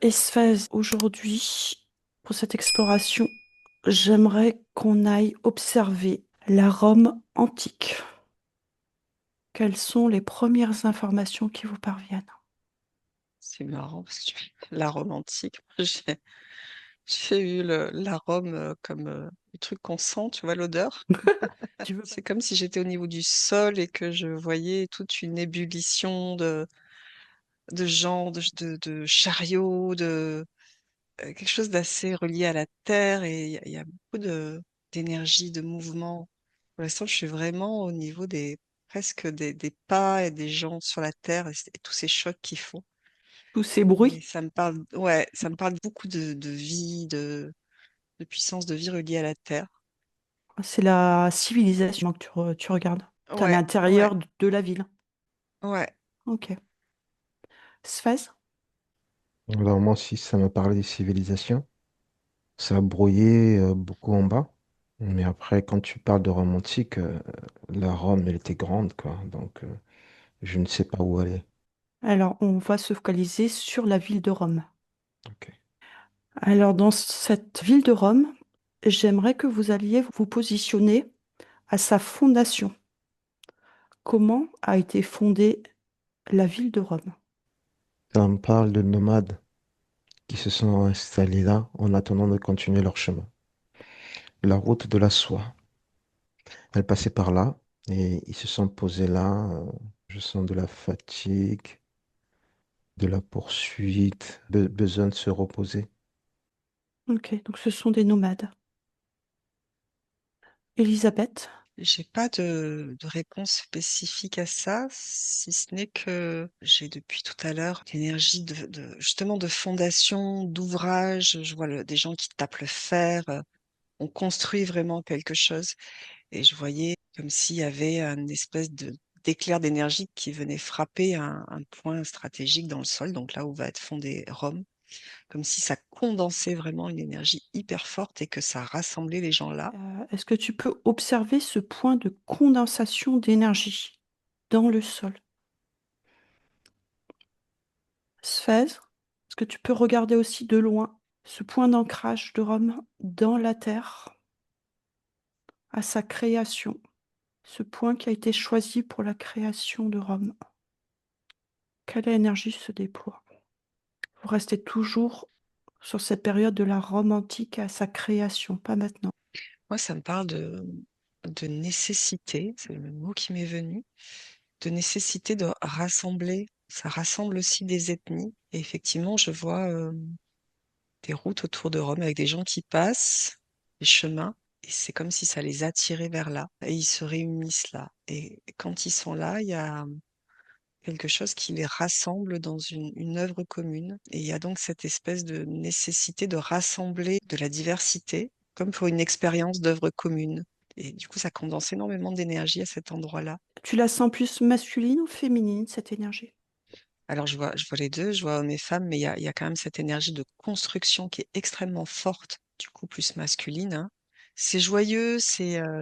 Et Sphèse, aujourd'hui, pour cette exploration, j'aimerais qu'on aille observer la Rome antique. Quelles sont les premières informations qui vous parviennent? C'est marrant parce que la Rome antique, moi, j'ai eu la Rome comme le truc qu'on sent, tu vois, l'odeur. Tu veux pas? C'est comme si j'étais au niveau du sol et que je voyais toute une ébullition de gens, de chariots, quelque chose d'assez relié à la terre et il y a beaucoup d'énergie, de mouvement. Pour l'instant, je suis vraiment au niveau presque des pas et des gens sur la terre et tous ces chocs qu'ils font. Tous ces Et bruits, ça me parle, ouais, ça me parle beaucoup de vie, de puissance de vie reliée à la terre. c'est la civilisation que tu regardes. C'est à Ouais, ouais, l'intérieur de la ville. ouais. Ok. Sphèse? Alors moi aussi, ça me parlait des civilisations. Ça a brouillé beaucoup en bas. Mais après, quand tu parles de Rome antique, la Rome, elle était grande, quoi. Donc, je ne sais pas où aller. Alors, on va se focaliser sur la ville de Rome. Ok. Alors, dans cette ville de Rome, j'aimerais que vous alliez vous positionner à sa fondation. Comment a été fondée la ville de Rome? Ça me parle de nomades qui se sont installés là en attendant de continuer leur chemin. La route de la soie, elle passait par là et ils se sont posés là. Je sens de la fatigue, de la poursuite, besoin de se reposer. Ok, donc ce sont des nomades. Elisabeth, J'ai pas de réponse spécifique à ça, si ce n'est que j'ai depuis tout à l'heure l'énergie justement de fondation, d'ouvrage. Je vois des gens qui tapent le fer. On construit vraiment quelque chose. Et je voyais comme s'il y avait une espèce d'éclair d'énergie qui venait frapper un point stratégique dans le sol, donc là où va être fondée Rome, comme si ça condensait vraiment une énergie hyper forte et que ça rassemblait les gens là. est-ce que tu peux observer ce point de condensation d'énergie dans le sol? Sphèse, est-ce que tu peux regarder aussi de loin ce point d'ancrage de Rome dans la terre, à sa création, ce point qui a été choisi pour la création de Rome? Quelle énergie se déploie? Vous restez toujours sur cette période de la Rome antique à sa création, pas maintenant. Moi, ça me parle de nécessité, c'est le mot qui m'est venu, de nécessité de rassembler. Ça rassemble aussi des ethnies. Et effectivement, je vois des routes autour de Rome avec des gens qui passent, des chemins, et c'est comme si ça les attirait vers là. Et ils se réunissent là. Et quand ils sont là, il y a quelque chose qui les rassemble dans une œuvre commune. Et il y a donc cette espèce de nécessité de rassembler de la diversité, comme pour une expérience d'œuvre commune. Et du coup, ça condense énormément d'énergie à cet endroit-là. Tu la sens plus masculine ou féminine, cette énergie? Alors, je vois les deux, je vois hommes et femmes, mais il y a quand même cette énergie de construction qui est extrêmement forte, du coup plus masculine, hein. C'est joyeux,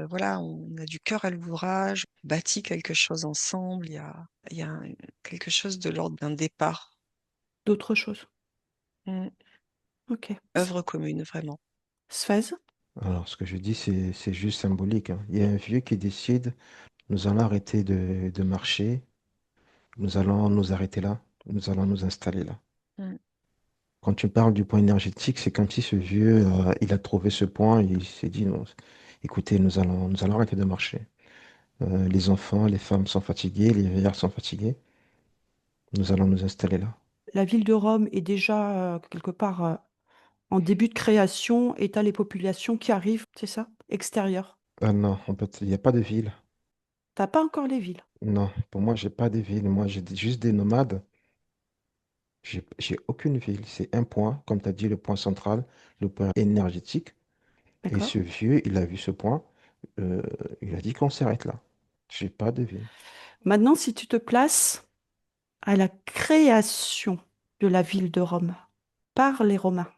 voilà, on a du cœur à l'ouvrage, on bâtit quelque chose ensemble, il y a quelque chose de l'ordre d'un départ. D'autres choses. Mm. Ok. Œuvre commune, vraiment. Sphèse? Alors, ce que je dis, c'est juste symbolique, hein. Il y a un vieux qui décide, nous allons arrêter de marcher, nous allons nous arrêter là, nous allons nous installer là. Mm. Quand tu parles du point énergétique, c'est comme si ce vieux, il a trouvé ce point, il s'est dit, non, écoutez, nous allons arrêter de marcher. Les enfants, les femmes sont fatigués, les vieillards sont fatigués, nous allons nous installer là. La ville de Rome est déjà quelque part en début de création et t'as les populations qui arrivent, c'est ça? Extérieures. Ah non, il n'y a pas de ville. T'as pas encore les villes, Non, pour moi, j'ai pas de ville. Moi, juste des nomades. J'ai aucune ville. C'est un point, comme tu as dit, le point central, le point énergétique. Et d'accord? ce vieux, il a vu ce point. euh, il a dit qu'on s'arrête là. J'ai pas de ville. Maintenant, si tu te places à la création de la ville de Rome par les Romains,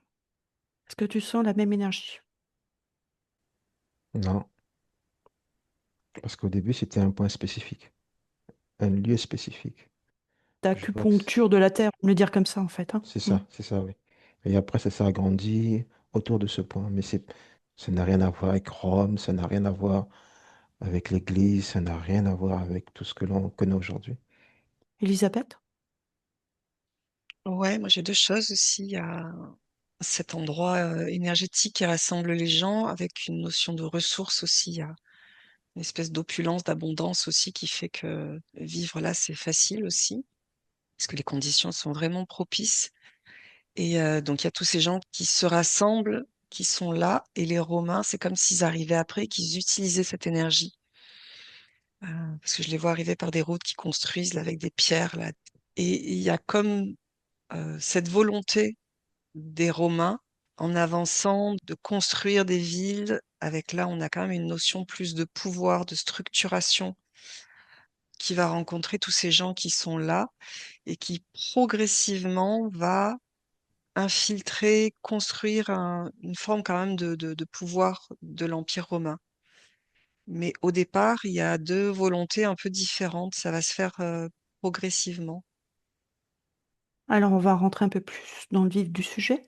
est-ce que tu sens la même énergie? Non, parce qu'au début, c'était un point spécifique, un lieu spécifique. Je vois que d'acupuncture de la terre, on va le dire comme ça en fait, hein. Mm. c'est ça, oui. Et après, ça s'agrandit autour de ce point. Ça n'a rien à voir avec Rome, ça n'a rien à voir avec l'Église, ça n'a rien à voir avec tout ce que l'on connaît aujourd'hui. Elisabeth? Ouais, moi j'ai deux choses aussi. Il y a cet endroit énergétique qui rassemble les gens avec une notion de ressources aussi. Il y a une espèce d'opulence, d'abondance aussi qui fait que vivre là, c'est facile aussi, parce que les conditions sont vraiment propices. Et donc il y a tous ces gens qui se rassemblent, qui sont là, et les Romains, c'est comme s'ils arrivaient après, qu'ils utilisaient cette énergie. Parce que je les vois arriver par des routes qui construisent là, avec des pierres là. Et il y a comme cette volonté des Romains en avançant de construire des villes avec là on a quand même une notion plus de pouvoir, de structuration qui va rencontrer tous ces gens qui sont là et qui progressivement va infiltrer, construire une forme quand même de pouvoir de l'Empire romain. Mais au départ, il y a deux volontés un peu différentes. Ça va se faire progressivement. Alors on va rentrer un peu plus dans le vif du sujet.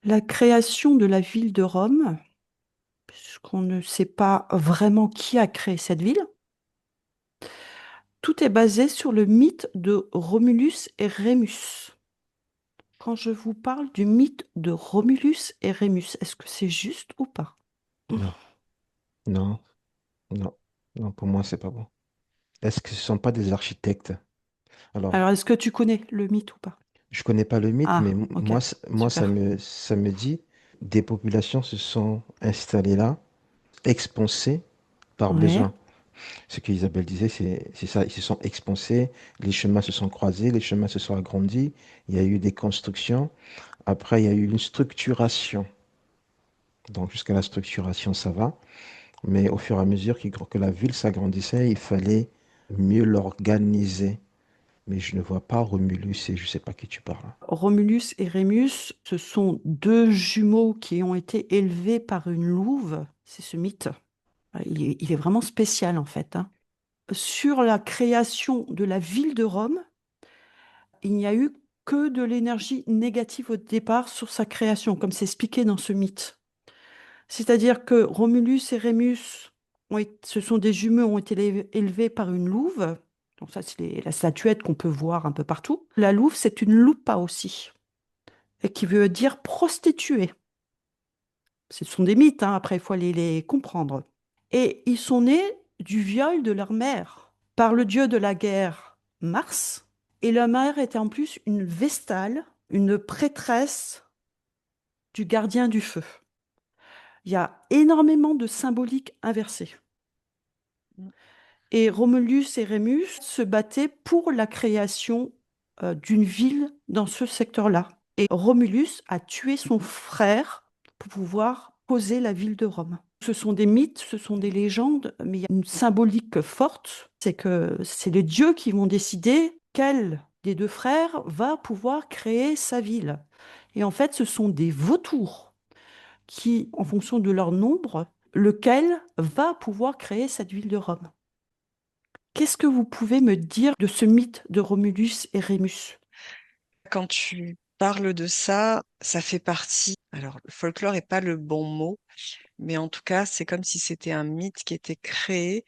La création de la ville de Rome, puisqu'on ne sait pas vraiment qui a créé cette ville, tout est basé sur le mythe de Romulus et Rémus. Quand je vous parle du mythe de Romulus et Rémus, est-ce que c'est juste ou pas? Non, non, non, non, pour moi, c'est pas bon. Est-ce que ce ne sont pas des architectes? Alors, Alors, est-ce que tu connais le mythe ou pas? je connais pas le mythe, mais Ah, ok, moi, super. ça me dit des populations se sont installées là, expulsées par Ouais. besoin. Ce qu'Isabelle disait, c'est ça, ils se sont expulsés, les chemins se sont croisés, les chemins se sont agrandis, il y a eu des constructions, après il y a eu une structuration. Donc jusqu'à la structuration, ça va, mais au fur et à mesure que la ville s'agrandissait, il fallait mieux l'organiser. Mais je ne vois pas Romulus et je ne sais pas qui tu parles. Romulus et Rémus, ce sont deux jumeaux qui ont été élevés par une louve. C'est ce mythe. Il est vraiment spécial en fait, hein. Sur la création de la ville de Rome, il n'y a eu que de l'énergie négative au départ sur sa création, comme c'est expliqué dans ce mythe. C'est-à-dire que Romulus et Rémus, ce sont des jumeaux, ont été élevés par une louve. Donc ça, c'est la statuette qu'on peut voir un peu partout. La louve, c'est une loupa aussi, et qui veut dire prostituée. Ce sont des mythes, hein, après, il faut les comprendre. Et ils sont nés du viol de leur mère par le dieu de la guerre, Mars. Et leur mère était en plus une vestale, une prêtresse du gardien du feu. Il y a énormément de symboliques inversées. Et Romulus et Rémus se battaient pour la création d'une ville dans ce secteur-là. Et Romulus a tué son frère pour pouvoir poser la ville de Rome. Ce sont des mythes, ce sont des légendes, mais il y a une symbolique forte, c'est que c'est les dieux qui vont décider quel des deux frères va pouvoir créer sa ville. Et en fait, ce sont des vautours qui, en fonction de leur nombre, lequel va pouvoir créer cette ville de Rome. Qu'est-ce que vous pouvez me dire de ce mythe de Romulus et Rémus? Quand tu parles de ça, ça fait partie. Alors, le folklore n'est pas le bon mot, mais en tout cas, c'est comme si c'était un mythe qui était créé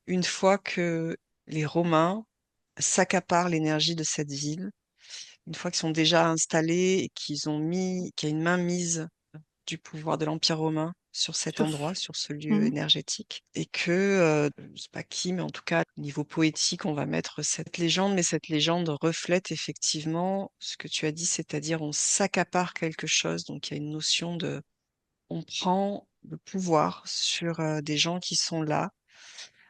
une fois que les Romains s'accaparent l'énergie de cette ville, une fois qu'ils sont déjà installés et qu'il y a une mainmise du pouvoir de l'Empire romain sur cet Sur endroit, sur ce lieu Mhm. énergétique, et que, je sais pas qui, mais en tout cas, au niveau poétique, on va mettre cette légende, mais cette légende reflète effectivement ce que tu as dit, c'est-à-dire on s'accapare quelque chose, donc il y a une notion de, on prend le pouvoir sur des gens qui sont là,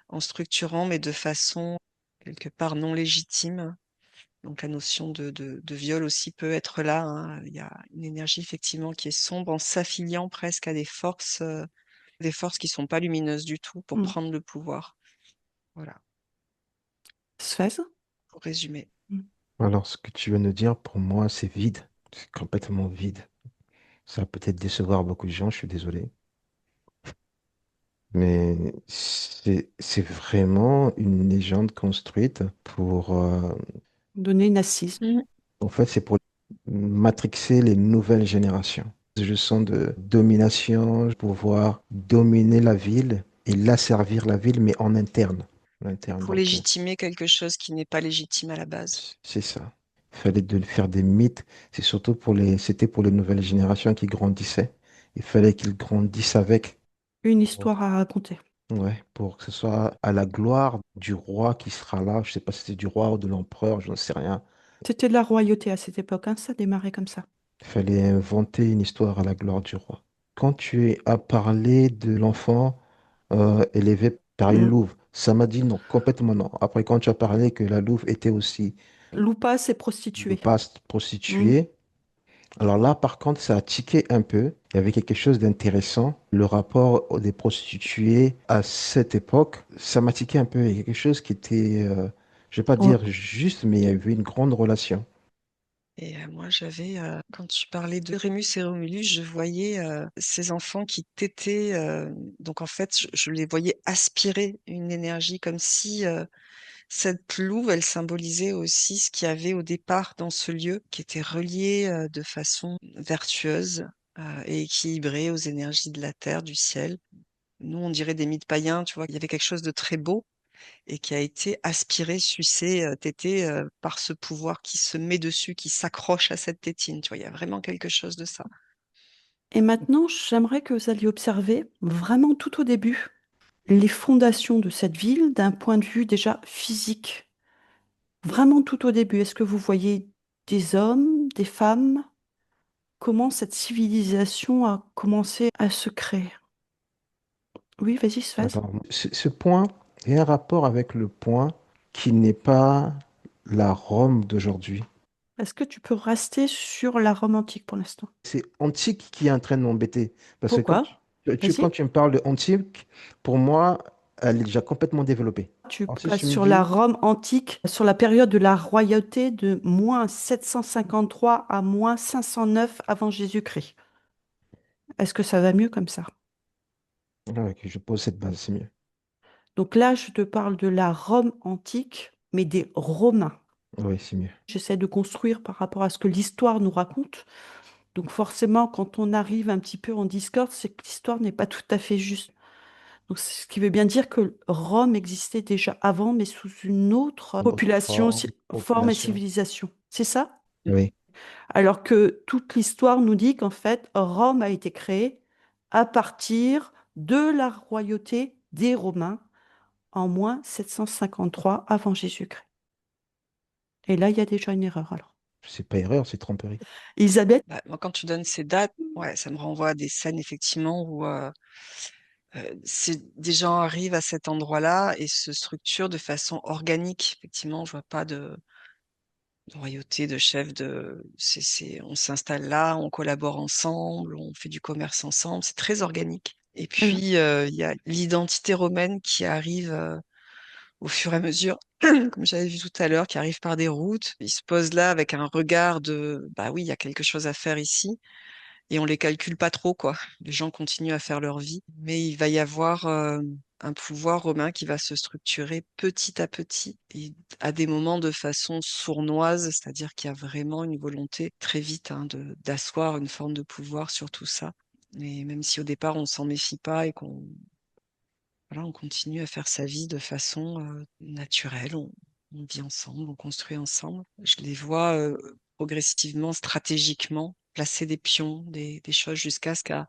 en structurant, mais de façon quelque part non légitime. Donc la notion de viol aussi peut être là, hein. Il y a une énergie effectivement qui est sombre en s'affiliant presque à des forces qui sont pas lumineuses du tout pour Mhm. prendre le pouvoir. Voilà, Sphèse? pour résumer. Mhm. Alors, ce que tu viens de dire, pour moi, c'est vide. C'est complètement vide. Ça va peut-être décevoir beaucoup de gens, je suis désolé. Mais c'est vraiment une légende construite pour, Donner une assise. Mm. en fait, c'est pour matrixer les nouvelles générations. Je sens de domination, pouvoir dominer la ville et l'asservir la ville, mais en interne. En interne. Pour Donc, légitimer quelque chose qui n'est pas légitime à la base. c'est ça. Il fallait de faire des mythes. C'était pour les nouvelles générations qui grandissaient. Il fallait qu'ils grandissent avec. Une histoire à raconter. Ouais, pour que ce soit à la gloire du roi qui sera là. Je sais pas si c'est du roi ou de l'empereur, je n'en sais rien. C'était de la royauté à cette époque, hein, ça démarrait comme ça. Il fallait inventer une histoire à la gloire du roi. Quand as parlé de l'enfant élevé par une Mm. louve, ça m'a dit non, complètement non. Après, quand tu as parlé que la louve était aussi Loupa s'est le prostituée. passe Mm. prostituée, alors là, par contre, ça a tiqué un peu. Il y avait quelque chose d'intéressant. Le rapport des prostituées à cette époque, ça m'a tiqué un peu. Il y a quelque chose qui était, je vais pas Oh. dire juste, mais il y avait une grande relation. Et moi, quand tu parlais de Rémus et Romulus, je voyais ces enfants qui tétaient. Donc, en fait, je les voyais aspirer une énergie comme si cette louve, elle symbolisait aussi ce qu'il y avait au départ dans ce lieu, qui était relié de façon vertueuse et équilibrée aux énergies de la terre, du ciel. Nous, on dirait des mythes païens, tu vois. Il y avait quelque chose de très beau et qui a été aspiré, sucé, tété par ce pouvoir qui se met dessus, qui s'accroche à cette tétine. Tu vois, il y a vraiment quelque chose de ça. Et maintenant, j'aimerais que vous alliez observer vraiment tout au début les fondations de cette ville d'un point de vue déjà physique. Vraiment tout au début. Est-ce que vous voyez des hommes, des femmes? Comment cette civilisation a commencé à se créer? Oui, vas-y, Svaz. Alors, ce point est un rapport avec le point qui n'est pas la Rome d'aujourd'hui. Est-ce que tu peux rester sur la Rome antique pour l'instant? C'est antique qui est en train de m'embêter. Parce que Pourquoi? quand Vas-y. tu me parles de antique, pour moi, elle est déjà complètement développée. Tu Ensuite, passes tu me sur la dis, Rome antique, sur la période de la royauté de moins 753 à moins 509 avant Jésus-Christ. Est-ce que ça va mieux comme ça? ah, ok, je pose cette base, c'est mieux. Donc là, je te parle de la Rome antique, mais des Romains. Oui, c'est mieux. J'essaie de construire par rapport à ce que l'histoire nous raconte. Donc forcément, quand on arrive un petit peu en discorde, c'est que l'histoire n'est pas tout à fait juste. Donc, ce qui veut bien dire que Rome existait déjà avant, mais sous une autre Une autre population, forme et population. civilisation. C'est ça? Oui, Alors que toute l'histoire nous dit qu'en fait, Rome a été créée à partir de la royauté des Romains en moins 753 avant Jésus-Christ. Et là, il y a déjà une erreur alors. c'est pas erreur, c'est tromperie. Elisabeth, Bah, moi, quand tu donnes ces dates, ouais, ça me renvoie à des scènes effectivement où des gens arrivent à cet endroit-là et se structurent de façon organique. Effectivement, je vois pas de royauté, de chef, on s'installe là, on collabore ensemble, on fait du commerce ensemble. C'est très organique. Et euh, puis, il y a l'identité romaine qui arrive au fur et à mesure, comme j'avais vu tout à l'heure, qui arrive par des routes. Ils se posent là avec un regard de, bah oui, il y a quelque chose à faire ici. Et on les calcule pas trop, quoi. Les gens continuent à faire leur vie, mais il va y avoir un pouvoir romain qui va se structurer petit à petit et à des moments de façon sournoise, c'est-à-dire qu'il y a vraiment une volonté très vite d'asseoir une forme de pouvoir sur tout ça. Et même si au départ on s'en méfie pas et qu'on voilà, on continue à faire sa vie de façon naturelle, on vit ensemble, on construit ensemble. Je les vois progressivement, stratégiquement, placer des pions, des choses jusqu'à ce qu'à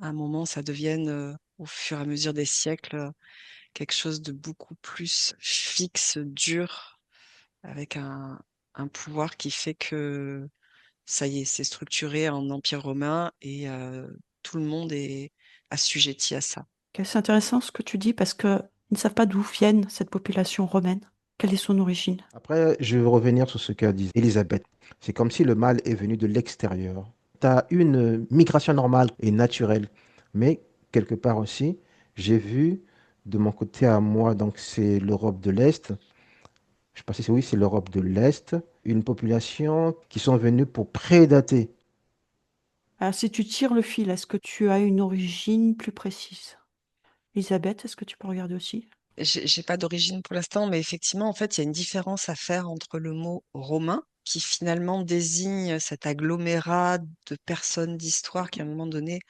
un moment, ça devienne, au fur et à mesure des siècles, quelque chose de beaucoup plus fixe, dur, avec un pouvoir qui fait que ça y est, c'est structuré en empire romain et tout le monde est assujetti à ça. c'est intéressant ce que tu dis parce qu'ils ne savent pas d'où viennent cette population romaine. Quelle est son origine? Après, je veux revenir sur ce qu'a dit Elisabeth. C'est comme si le mal est venu de l'extérieur. Tu as une migration normale et naturelle. Mais quelque part aussi, j'ai vu de mon côté à moi, donc c'est l'Europe de l'Est, je sais pas si c'est oui, c'est l'Europe de l'Est, une population qui sont venues pour prédater. Alors, si tu tires le fil, est-ce que tu as une origine plus précise? Elisabeth, est-ce que tu peux regarder aussi? J'ai pas d'origine pour l'instant, mais effectivement, en fait, il y a une différence à faire entre le mot romain, qui finalement désigne cet agglomérat de personnes d'histoire qui, à un moment donné,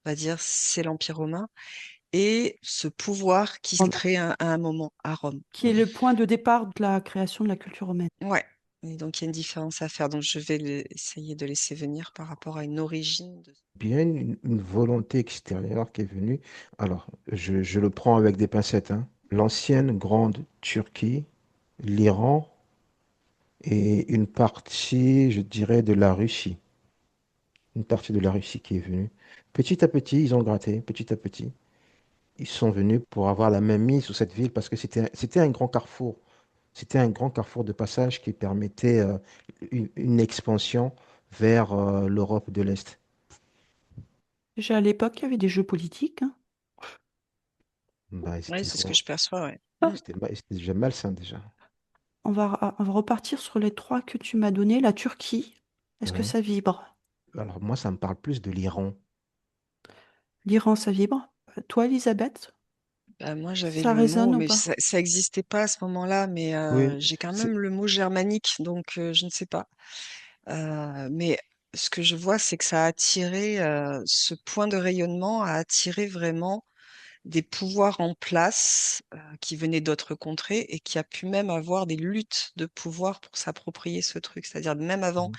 on va dire, c'est l'Empire romain, et ce pouvoir qui se Rome, crée à un moment à Rome. qui est le point de départ de la création de la culture romaine. Ouais. Et donc, il y a une différence à faire. Donc, je vais essayer de laisser venir par rapport à une origine. Bien une volonté extérieure qui est venue. Alors, je le prends avec des pincettes, hein. L'ancienne grande Turquie, l'Iran et une partie, je dirais, de la Russie. Une partie de la Russie qui est venue. Petit à petit, ils ont gratté, petit à petit. Ils sont venus pour avoir la main mise sur cette ville parce que c'était un grand carrefour. C'était un grand carrefour de passage qui permettait une expansion vers l'Europe de l'Est. Déjà à l'époque, il y avait des jeux politiques, hein. Bah, Oui, c'est ce que je perçois, ouais. Ah. c'était déjà malsain déjà. On va repartir sur les trois que tu m'as donnés. La Turquie, est-ce que Ouais. ça vibre? Alors moi, ça me parle plus de l'Iran. L'Iran, ça vibre? Toi, Elisabeth, Bah, moi, j'avais ça le mot, résonne ou mais pas? ça n'existait pas à ce moment-là, mais Oui, j'ai quand c'est même le mot germanique, donc je ne sais pas. Mais ce que je vois, c'est que ça a attiré, ce point de rayonnement a attiré vraiment des pouvoirs en place qui venaient d'autres contrées et qui a pu même avoir des luttes de pouvoir pour s'approprier ce truc. C'est-à-dire même avant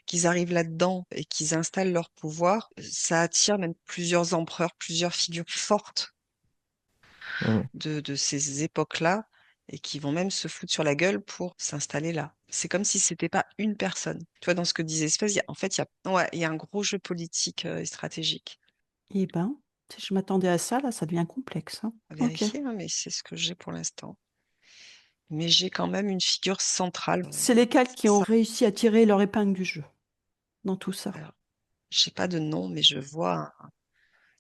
qu'ils arrivent là-dedans et qu'ils installent leur pouvoir, ça attire même plusieurs empereurs, plusieurs figures fortes hum, de ces époques-là et qui vont même se foutre sur la gueule pour s'installer là. C'est comme si c'était pas une personne. Tu vois, dans ce que disait Espèce, en fait, ouais, il y a un gros jeu politique et stratégique Eh ben, si je m'attendais à ça, là, ça devient complexe, hein. à Ok. vérifier, hein, mais c'est ce que j'ai pour l'instant. Mais j'ai quand même une figure centrale. C'est lesquels qui ont réussi à tirer leur épingle du jeu dans tout ça? Alors, j'ai pas de nom, mais je vois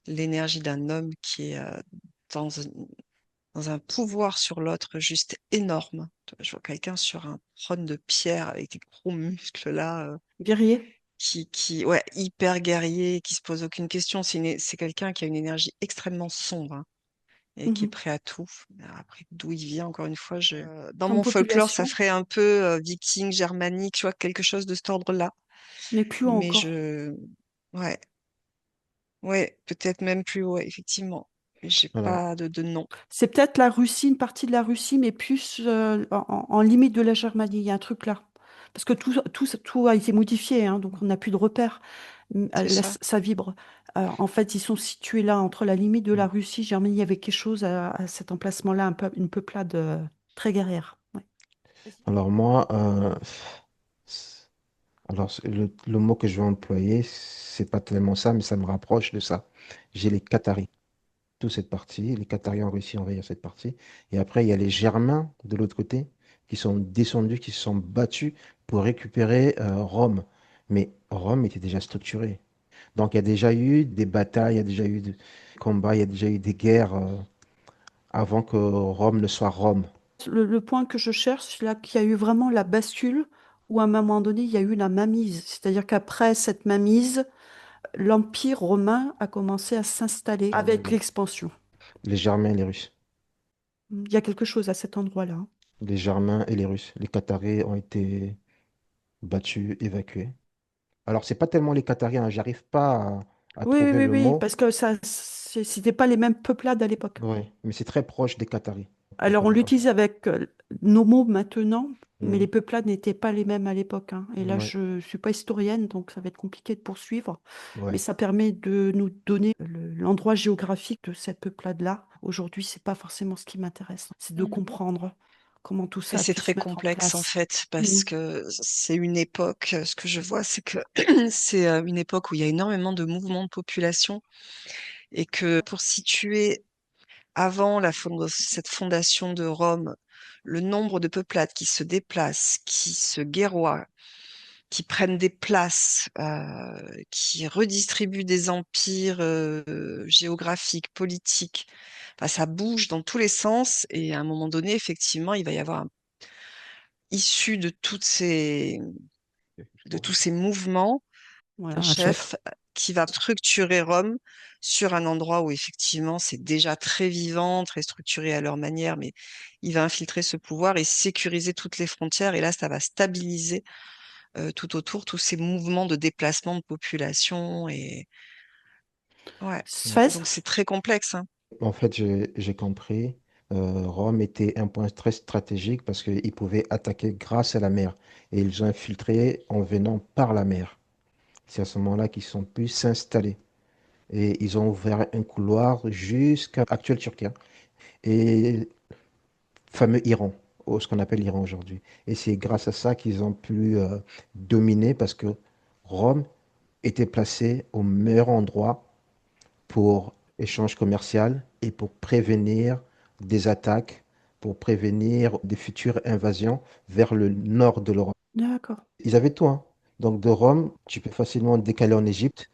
l'énergie d'un homme qui est dans, un, dans un pouvoir sur l'autre juste énorme. Je vois quelqu'un sur un trône de pierre avec des gros muscles là. Guerrier? Ouais, hyper guerrier, qui se pose aucune question. C'est quelqu'un qui a une énergie extrêmement sombre, hein, et qui est Mhm. prêt à tout. Après, d'où il vient, encore une fois, dans Comme mon folklore, ça population, ferait un peu viking, germanique, tu vois, quelque chose de cet ordre-là. mais plus haut Mais encore. ouais, ouais, peut-être même plus haut, ouais, effectivement. Mais j'ai alors, pas de nom. C'est peut-être la Russie, une partie de la Russie, mais plus en limite de la Germanie. Il y a un truc là. Parce que tout a été modifié, hein, donc on n'a plus de repères. C'est Là, ça. ça vibre. En fait, ils sont situés là, entre la limite de la Russie, Germanie. Il y avait quelque chose à cet emplacement-là, une peuplade très guerrière. Ouais. alors moi, le mot que je vais employer, c'est pas tellement ça, mais ça me rapproche de ça. J'ai les Qataris, toute cette partie, les Qataris ont réussi à envahir cette partie. Et après, il y a les Germains de l'autre côté qui sont descendus, qui se sont battus pour récupérer Rome. Mais Rome était déjà structurée. Donc il y a déjà eu des batailles, il y a déjà eu des combats, il y a déjà eu des guerres avant que Rome ne soit Rome. Le point que je cherche, c'est là qu'il y a eu vraiment la bascule, où à un moment donné, il y a eu la mainmise. C'est-à-dire qu'après cette mainmise, l'Empire romain a commencé à s'installer avec l'expansion. Les Germains et les Russes. Il y a quelque chose à cet endroit-là, hein. Les Germains et les Russes. Les Qataris ont été battus, évacués. Alors, c'est pas tellement les Qataris, hein, j'arrive pas à Oui, oui, trouver oui, le oui, mot. parce que c'était pas les mêmes peuplades à l'époque. Oui, mais c'est très proche des Qataris. C'est Alors, très on proche. l'utilise avec nos mots maintenant, mais les Mhm. peuplades n'étaient pas les mêmes à l'époque, hein. Et là, Ouais, je ne suis pas historienne, donc ça va être compliqué de poursuivre. Mais ouais. ça permet de nous donner l'endroit géographique de cette peuplade-là. Aujourd'hui, c'est pas forcément ce qui m'intéresse. C'est de Mhm. comprendre comment tout Mais ça a c'est pu se très mettre en complexe en place. fait, parce Mhm. que c'est une époque, ce que je vois, c'est que c'est une époque où il y a énormément de mouvements de population et que pour situer avant cette fondation de Rome, le nombre de peuplades qui se déplacent, qui se guerroient, qui prennent des places, qui redistribuent des empires géographiques, politiques, enfin, ça bouge dans tous les sens et à un moment donné, effectivement, il va y avoir issu de tous ces mouvements, un Voilà, un chef chef. qui va structurer Rome sur un endroit où effectivement c'est déjà très vivant, très structuré à leur manière, mais il va infiltrer ce pouvoir et sécuriser toutes les frontières. Et là, ça va stabiliser tout autour tous ces mouvements de déplacement de population. Et ouais, Suez? donc c'est très complexe, hein. En fait, j'ai compris. Rome était un point très stratégique parce qu'ils pouvaient attaquer grâce à la mer. Et ils ont infiltré en venant par la mer. C'est à ce moment-là qu'ils sont pu s'installer. Et ils ont ouvert un couloir jusqu'à l'actuelle Turquie, hein, et fameux Iran, ou ce qu'on appelle l'Iran aujourd'hui. Et c'est grâce à ça qu'ils ont pu dominer parce que Rome était placé au meilleur endroit pour échange commercial et pour prévenir des attaques, pour prévenir des futures invasions vers le nord de l'Europe. D'accord. Ils avaient tout, hein. Donc de Rome, tu peux facilement décaler en Égypte,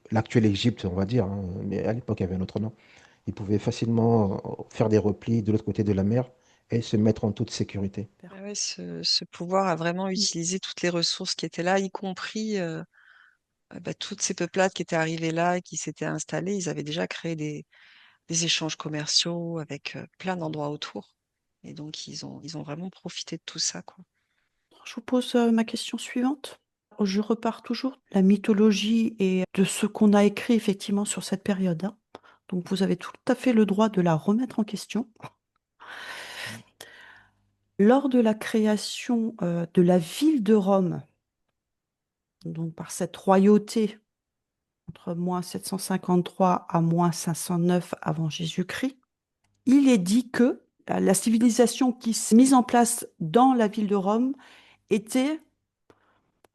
l'actuelle Égypte, on va dire, hein, mais à l'époque, il y avait un autre nom. Ils pouvaient facilement faire des replis de l'autre côté de la mer et se mettre en toute sécurité. Ah ouais, ce pouvoir a vraiment Mm. utilisé toutes les ressources qui étaient là, y compris toutes ces peuplades qui étaient arrivées là et qui s'étaient installées. Ils avaient déjà créé des échanges commerciaux avec plein d'endroits autour. Et donc, ils ont vraiment profité de tout ça, quoi. Je vous pose ma question suivante. Je repars toujours de la mythologie et de ce qu'on a écrit effectivement sur cette période, hein. Donc vous avez tout à fait le droit de la remettre en question. Lors de la création de la ville de Rome, donc par cette royauté entre moins 753 à moins 509 avant Jésus-Christ, il est dit que la civilisation qui s'est mise en place dans la ville de Rome était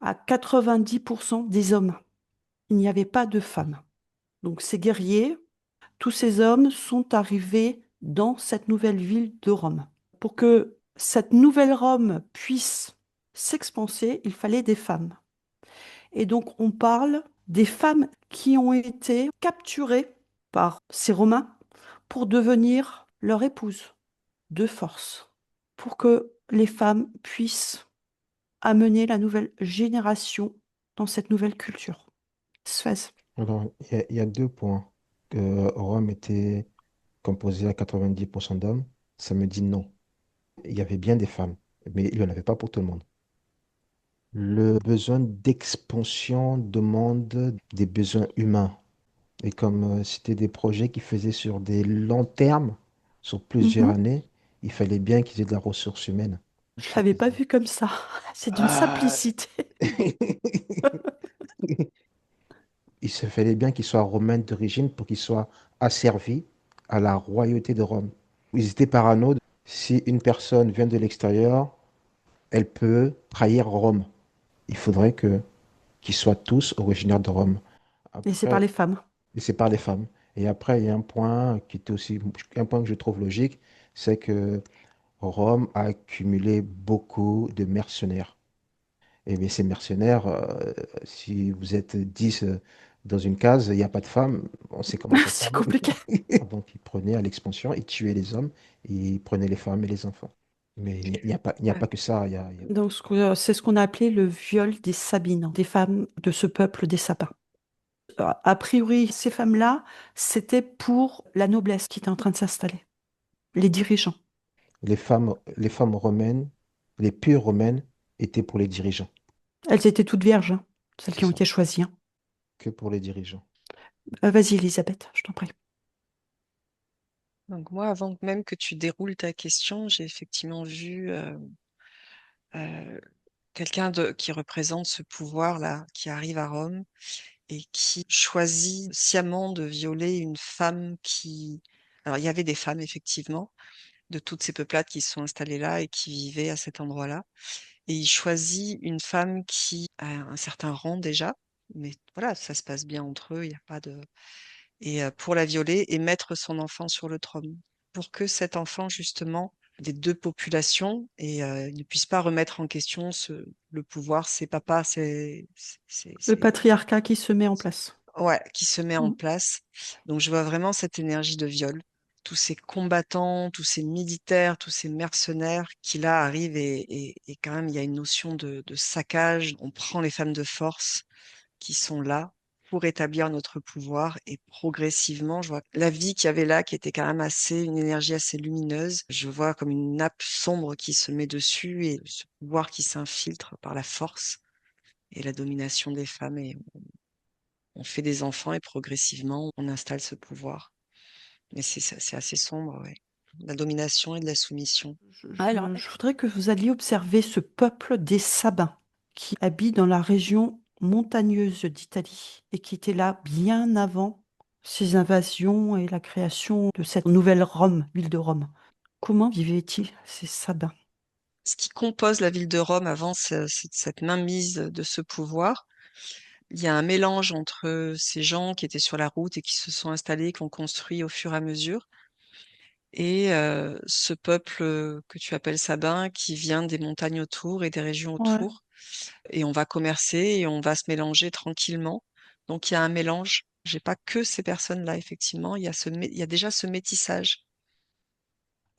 à 90% des hommes. Il n'y avait pas de femmes. Donc ces guerriers, tous ces hommes sont arrivés dans cette nouvelle ville de Rome. Pour que cette nouvelle Rome puisse s'expanser, il fallait des femmes. Et donc on parle des femmes qui ont été capturées par ces Romains pour devenir leur épouse de force, pour que les femmes puissent amener la nouvelle génération dans cette nouvelle culture. Suez. Alors, il y a deux points. Que Rome était composé à 90% d'hommes. Ça me dit non. Il y avait bien des femmes, mais il n'y en avait pas pour tout le monde. Le besoin d'expansion demande des besoins humains. Et comme c'était des projets qui faisaient sur des longs termes, sur plusieurs Mhm. années, il fallait bien qu'ils aient de la ressource humaine. Je ne l'avais pas vu comme ça. C'est d'une Ah. simplicité. Il se fallait bien qu'ils soient romains d'origine pour qu'ils soient asservis à la royauté de Rome. Ils étaient parano. Si une personne vient de l'extérieur, elle peut trahir Rome. Il faudrait que qu'ils soient tous originaires de Rome. Et c'est par Après, les femmes. et c'est par les femmes. Et après, il y a un point qui était aussi un point que je trouve logique, c'est que Rome a accumulé beaucoup de mercenaires. Et bien, ces mercenaires, si vous êtes 10 dans une case, il n'y a pas de femmes, on sait comment ça se C'est termine. compliqué. Donc, ils prenaient à l'expansion, ils tuaient les hommes, et ils prenaient les femmes et les enfants. Mais il n'y a pas Ouais. que ça. Donc, c'est ce qu'on a appelé le viol des Sabines, des femmes de ce peuple des Sabins. A priori, ces femmes-là, c'était pour la noblesse qui était en train de s'installer, les dirigeants. Les femmes romaines, les pures romaines, étaient pour les dirigeants. Elles étaient toutes vierges, hein, celles C'est qui ont ça, été choisies, hein. que pour les dirigeants. Vas-y, Elisabeth, je t'en prie. Donc moi, avant même que tu déroules ta question, j'ai effectivement vu euh, quelqu'un qui représente ce pouvoir-là, qui arrive à Rome et qui choisit sciemment de violer une femme qui... Alors, il y avait des femmes, effectivement, de toutes ces peuplades qui se sont installées là et qui vivaient à cet endroit-là. Et il choisit une femme qui a un certain rang déjà, mais voilà, ça se passe bien entre eux, il n'y a pas de... Et pour la violer et mettre son enfant sur le trône, pour que cet enfant, justement, des deux populations, et il ne puisse pas remettre en question le pouvoir, c'est papa, Le patriarcat qui se met en place. ouais, qui se met en Mm. place. Donc je vois vraiment cette énergie de viol. Tous ces combattants, tous ces militaires, tous ces mercenaires qui là arrivent et quand même il y a une notion de saccage. On prend les femmes de force qui sont là. pour établir notre pouvoir. Et progressivement, je vois la vie qu'il y avait là, qui était quand même une énergie assez lumineuse. Je vois comme une nappe sombre qui se met dessus et ce pouvoir qui s'infiltre par la force et la domination des femmes. Et on fait des enfants et progressivement, on installe ce pouvoir. Mais c'est assez sombre, ouais. La domination et de la soumission. Alors, je voudrais que vous alliez observer ce peuple des Sabins qui habite dans la région montagneuse d'Italie et qui était là bien avant ces invasions et la création de cette nouvelle Rome, ville de Rome. Comment vivaient-ils ces Sabins? Ce qui compose la ville de Rome avant cette mainmise de ce pouvoir, il y a un mélange entre ces gens qui étaient sur la route et qui se sont installés, qui ont construit au fur et à mesure, et ce peuple que tu appelles Sabin, qui vient des montagnes autour et des régions Ouais. autour. Et on va commercer et on va se mélanger tranquillement. Donc il y a un mélange. J'ai pas que ces personnes-là, effectivement. Il y a déjà ce métissage.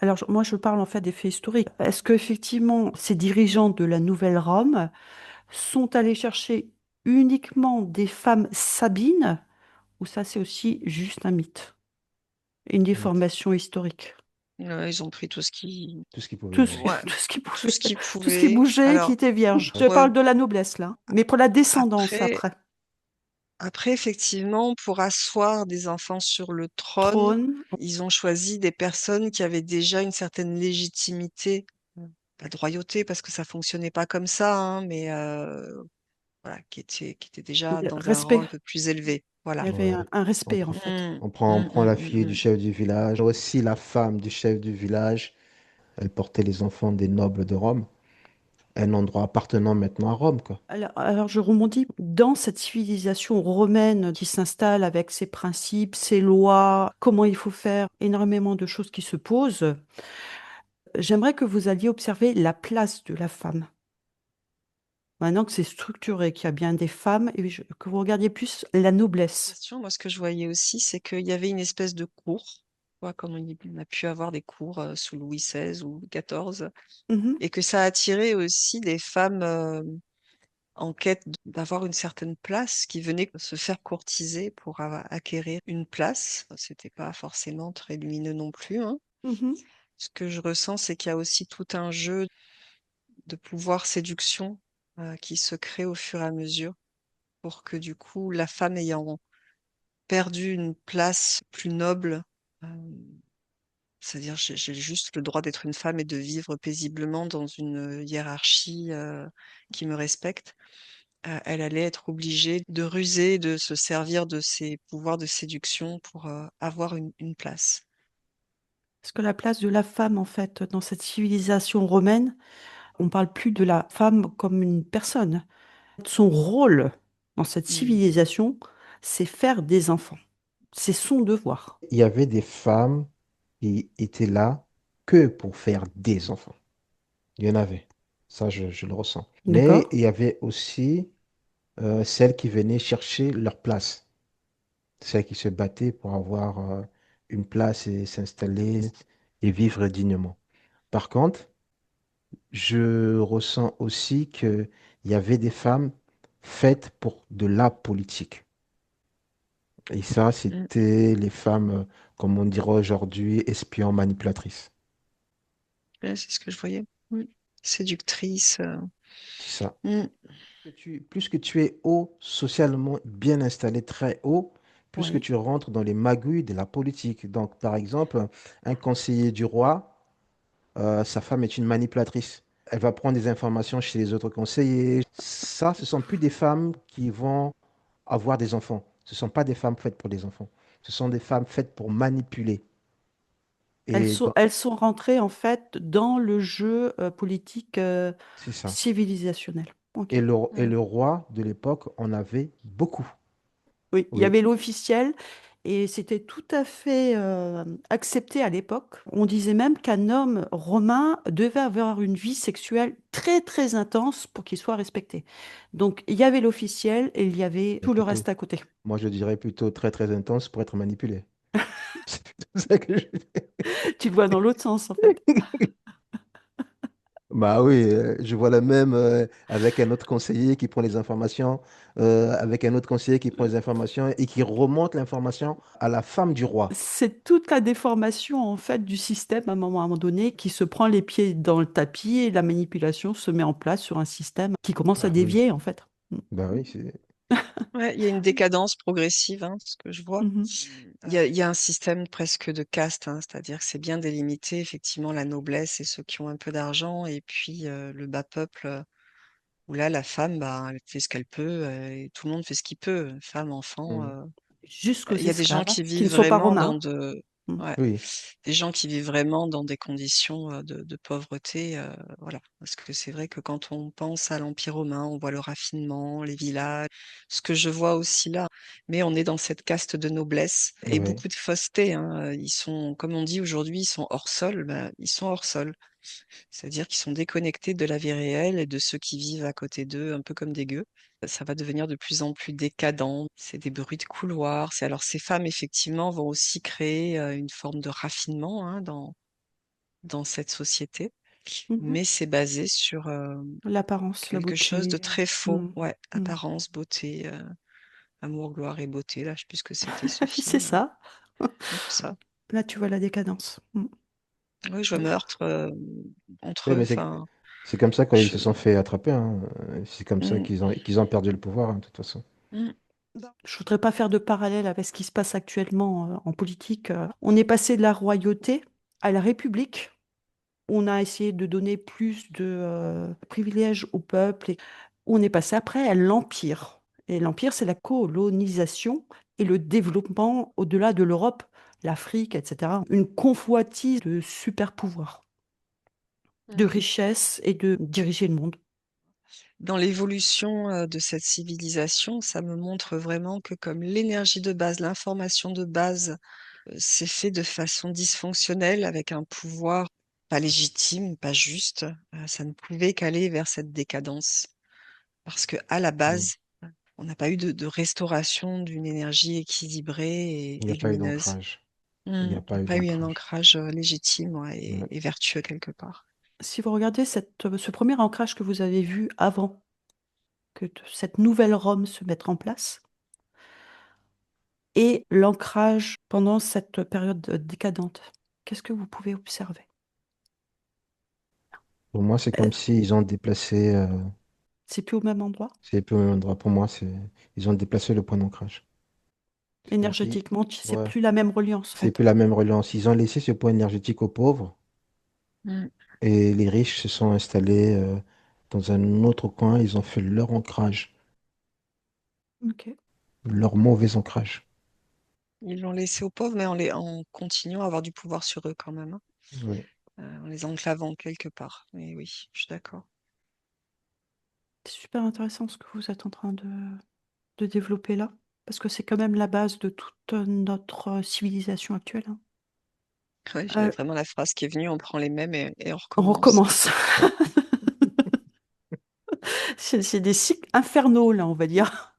Alors, moi, je parle en fait des faits historiques. Est-ce que effectivement ces dirigeants de la Nouvelle Rome sont allés chercher uniquement des femmes sabines ou ça, c'est aussi juste un mythe, une Mythe. déformation historique? Ils ont pris tout ce qui, Tout ce qu'ils pouvaient, Tout ce, ouais. ouais, tout ce qui tout pouvait, ce qui tout ce qui pouvait. bougeait et qui Alors, était vierge. Je ouais, parle de la noblesse là, mais pour la descendance après, après. après, effectivement, pour asseoir des enfants sur le trône, Trône. ils ont choisi des personnes qui avaient déjà une certaine légitimité. Pas de royauté, parce que ça fonctionnait pas comme ça, hein, mais voilà, qui était déjà dans un rang Respect. un peu plus élevé. Il Voilà. y avait Ouais. un On, respect en pr- fait. on prend la fille du Mm. chef du village, aussi la femme du chef du village. Elle portait les enfants des nobles de Rome. Un endroit appartenant maintenant à Rome, quoi. Alors, je rebondis dans cette civilisation romaine qui s'installe avec ses principes, ses lois, comment il faut faire, énormément de choses qui se posent. J'aimerais que vous alliez observer la place de la femme. Maintenant que c'est structuré, qu'il y a bien des femmes, et que vous regardiez plus la noblesse. Question, moi, ce que je voyais aussi, c'est qu'il y avait une espèce de cour, tu vois, comme on a pu avoir des cours sous Louis XVI ou Louis XIV, Mhm, et que ça attirait aussi des femmes en quête d'avoir une certaine place qui venaient se faire courtiser pour acquérir une place. C'était pas forcément très lumineux non plus, hein. mhm. Ce que je ressens, c'est qu'il y a aussi tout un jeu de pouvoir séduction qui se crée au fur et à mesure pour que du coup, la femme ayant perdu une place plus noble, euh, c'est-à-dire j'ai juste le droit d'être une femme et de vivre paisiblement dans une hiérarchie qui me respecte, elle allait être obligée de ruser, de se servir de ses pouvoirs de séduction pour avoir une place. Parce que la place de la femme, en fait, dans cette civilisation romaine, on parle plus de la femme comme une personne. Son rôle dans cette Mm. civilisation, c'est faire des enfants. C'est son devoir. Il y avait des femmes qui étaient là que pour faire des enfants. Il y en avait. Ça, je le ressens. Mais D'accord? il y avait aussi celles qui venaient chercher leur place. Celles qui se battaient pour avoir une place et s'installer et vivre dignement. Par contre, je ressens aussi qu'il y avait des femmes faites pour de la politique. Et ça, Mm. c'était les femmes, comme on dirait aujourd'hui, espions manipulatrices. Ouais, c'est ce que je voyais. Mm. Séductrice. C'est ça. Mm. Plus que tu es haut, socialement bien installé, très haut, plus que Oui. tu rentres dans les magouilles de la politique. Donc, par exemple, un conseiller du roi, sa femme est une manipulatrice. Elle va prendre des informations chez les autres conseillers. Ça, ce sont plus des femmes qui vont avoir des enfants. Ce ne sont pas des femmes faites pour des enfants. Ce sont des femmes faites pour manipuler. Et donc, Elles sont rentrées, en fait, dans le jeu politique c'est ça. civilisationnel. Et OK. le roi de l'époque en avait beaucoup. Oui, il y Oui, avait l'officiel et c'était tout à fait accepté à l'époque. On disait même qu'un homme romain devait avoir une vie sexuelle très très intense pour qu'il soit respecté. Donc il y avait l'officiel et il y avait mais tout le plutôt, reste à côté. moi je dirais plutôt très très intense pour être manipulé. C'est plutôt ça que je... Tu le vois dans l'autre sens en fait. Bah oui, je vois la même avec un autre conseiller qui prend les informations, avec un autre conseiller qui prend les informations et qui remonte l'information à la femme du roi. C'est toute la déformation en fait du système à un moment donné qui se prend les pieds dans le tapis et la manipulation se met en place sur un système qui commence à Bah oui, dévier en fait. bah oui, c'est... Ouais, il y a une décadence progressive, hein, ce que je vois. Mhm. Il y a un système presque de caste, hein, c'est-à-dire que c'est bien délimité, effectivement, la noblesse et ceux qui ont un peu d'argent, et puis le bas peuple, où là, la femme, bah, elle fait ce qu'elle peut, et tout le monde fait ce qu'il peut, femme, enfant. Mm. Jusqu'aux Il y a des gens esclaves qui qui ne vivent sont pas vraiment dans romains. de, Mhm. ouais, Oui, des gens qui vivent vraiment dans des conditions de pauvreté, voilà. Parce que c'est vrai que quand on pense à l'Empire romain, on voit le raffinement, les villages, ce que je vois aussi là. Mais on est dans cette caste de noblesse et oui, beaucoup de fausseté, hein. Ils sont, comme on dit aujourd'hui, ils sont hors sol. Ben, ils sont hors sol. C'est-à-dire qu'ils sont déconnectés de la vie réelle et de ceux qui vivent à côté d'eux, un peu comme des gueux. Ça va devenir de plus en plus décadent. C'est des bruits de couloir. Alors ces femmes, effectivement, vont aussi créer une forme de raffinement, hein, dans cette société. Mhm. Mais c'est basé sur L'apparence, la quelque chose de beauté. très faux. Mhm. Ouais, Mhm. apparence, beauté, amour, gloire et beauté. Là, je sais plus ce que c'était ce C'est film. ça. Donc ça. Là, tu vois la décadence. Mhm. Oui, je vois meurtre oui, entre, mais enfin, c'est comme ça qu'ils je, se sont fait attraper, hein. C'est comme ça mm, qu'ils ont perdu le pouvoir, hein, de toute façon. mm, Je voudrais pas faire de parallèle avec ce qui se passe actuellement en politique. On est passé de la royauté à la République. On a essayé de donner plus de privilèges au peuple. Et on est passé après à l'Empire. Et l'Empire, c'est la colonisation et le développement au-delà de l'Europe, l'Afrique, etc. Une convoitise de super pouvoir, de mm. richesse et de diriger le monde. Dans l'évolution de cette civilisation, ça me montre vraiment que comme l'énergie de base, l'information de base, s'est fait de façon dysfonctionnelle avec un pouvoir pas légitime, pas juste, ça ne pouvait qu'aller vers cette décadence. Parce que à la Mm. base, on n'a pas eu de restauration d'une énergie équilibrée Il n'y a et pas eu lumineuse. d'ancrage. Il n'y Il a n'y pas a eu pas eu un d'ancrage. ancrage légitime, ouais, Ouais. et vertueux quelque part. Si vous regardez ce premier ancrage que vous avez vu avant que cette nouvelle Rome se mette en place, et l'ancrage pendant cette période décadente. Qu'est-ce que vous pouvez observer? Pour moi, c'est Euh, comme s'ils ont déplacé, c'est plus au même endroit? c'est plus au même endroit. Pour moi, ils ont déplacé le point d'ancrage. C'est comme si, Énergétiquement, c'est ouais, plus la même reliance, en c'est fait. plus la même reliance. Ils ont laissé ce point énergétique aux pauvres Mm. et les riches se sont installés dans un autre coin. Ils ont fait leur ancrage, Ok. leur mauvais ancrage. Ils l'ont laissé aux pauvres, mais en continuant à avoir du pouvoir sur eux quand même, hein. Oui. En les enclavant quelque part. Mais oui, je suis d'accord. C'est super intéressant ce que vous êtes en train de développer là, parce que c'est quand même la base de toute notre civilisation actuelle, hein. Ouais, j'ai Euh, vraiment la phrase qui est venue, on prend les mêmes et on on recommence. recommence. C'est des cycles infernaux, là, on va dire.